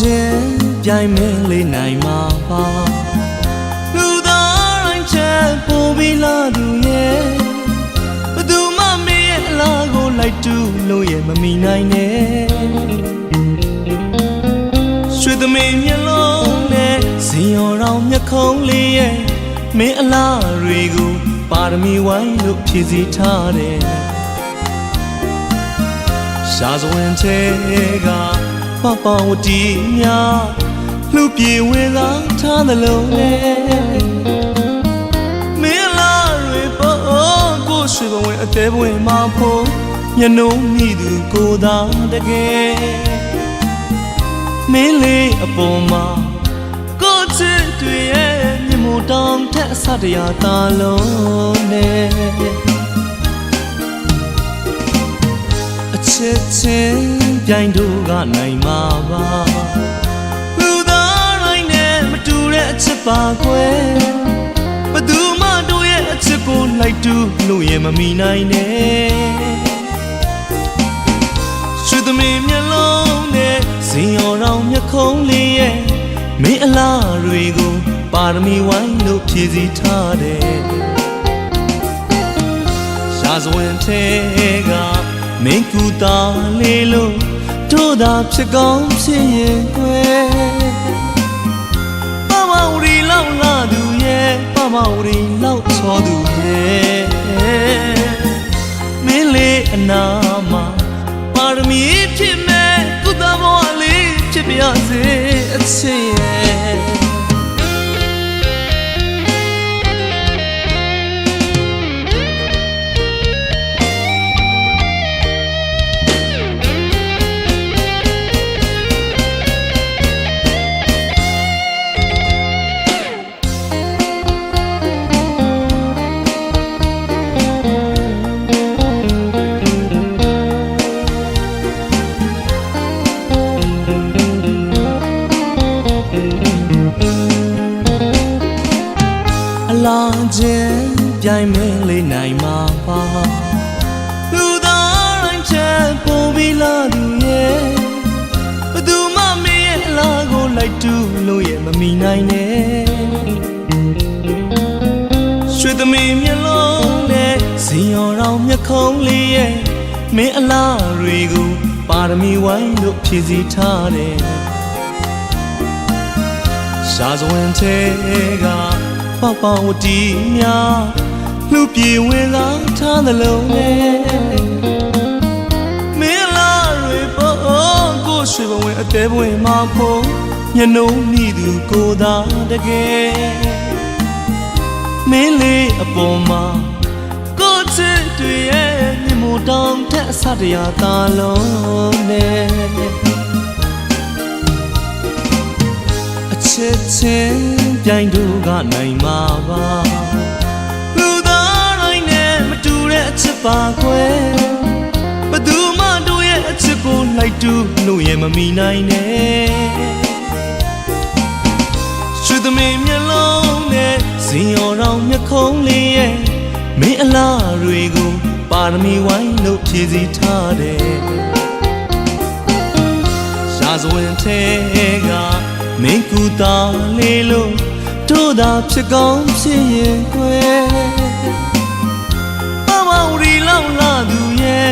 ခြင်းပြိုင်မင်းလေးနိုင်မှာပါလူသားတိုင်းချက်ပို့ပြီးလာသူရဲ့ဘသူမှမင်းရဲ့အလားကိုလိုက်တူလို့ရဲ့မမီနိုင်နဲ့ရွှေသမီးမျက်လုံးနဲ့ဇင်ရောင်တော်မျက်ခုံးလေးရဲ့မင်းအလားတွေကိုပါရမီဝိုင်းလို့ဖြည့်စည်ထားတယ်ရှားစဝင်တဲ့ကပပဝတီများလှူပြေဝင်လာထားသလုံးနဲ့မင်းလားတွေပေါ်ကိုရွှေဘဝင်အသေးဘဝင်မှာဖို့ညနှုံးမိသူကိုသာတကယ်မင်းလေးအပေါ်မှာကိုချစ်တွေရဲ့မြတ်မို့တောင်ထက်အစတရားသာလုံးနဲ့အချစ်ချင်းပြိုင်တို့ကနိုင်မှာပါလူသားတိုင်းနဲ့မတူတဲ့အချစ်ပါကွယ်ဘသူမှတို့ရဲ့အချစ်ကိုလိုက်တူလို့ရင်မမီနိုင်နဲ့ရွှေသမီးမျက်လုံးနဲ့ဇင်ရောင်တော်မျက်ခုံးလေးရဲ့မင်းအလားတွေကိုပါရမီဝိုင်းလို့ဖြည့်စည်ထားတယ်ရှားစဝင်တဲ့ကမင်းကူတာလေးလို့တို့သာဖြစ်ကောင်းဖြစ်ရင်ကွယ်ပမဝရီလောက်လာသူရဲ့ပမဝရီလောက်ချောသူရဲ့မင်းလေးအနာမှာပါရမီဖြစ်မဲ့ကုသဘောလေးဖြစ်ပြစေအချစ်ရဲ့လာခြင်းပြိုင်မင်းလေးနိုင်မှာပါလူသားတိုင်းချက်ပို့ပြီးလာသူရဲ့ဘသူမှမင်းရဲ့အလားကိုလိုက်တူလို့ရဲ့မမီနိုင်နဲ့ရွှေသမီးမျက်လုံးနဲ့ဇင်ရောင်တော်မျက်ခုံးလေးရဲ့မင်းအလားတွေကိုပါရမီဝိုင်းလို့ဖြည့်စည်ထားတယ်ရှားစဝင်တဲ့ကပပဝတီများလှူပြေဝင်လာထားသလုံးနဲ့မင်းလားတွေပေါ်ကိုရွှေဘဝင်အသေးဘဝင်မှာဖို့ညနှုံးမိသူကိုသာတကယ်မင်းလေးအပေါ်မှာကိုချစ်တွေရဲ့မြတ်မို့တောင်ထက်အစတရားသာလုံးနဲ့ချစ်ချင်းပြိုင်တို့ကနိုင်မှာပါလူသားတိုင်းနဲ့မတူတဲ့အချစ်ပါကွယ်ဘသူမှတို့ရဲ့အချစ်ကိုလိုက်တူလို့ရင်မမီနိုင်နဲ့ရွှေသမီးမျက်လုံးနဲ့ဇင်ရောင်တော်မျက်ခုံးလေးရဲ့မင်းအလားတွေကိုပါရမီဝိုင်းလို့ဖြည့်စည်ထားတယ်ရှားစဝင်တဲ့ကမင်းကူတာလေးလို့တို့သာဖြစ်ကောင်းဖြစ်ရင်ကွယ်ပမဝရီလောက်လာသူရဲ့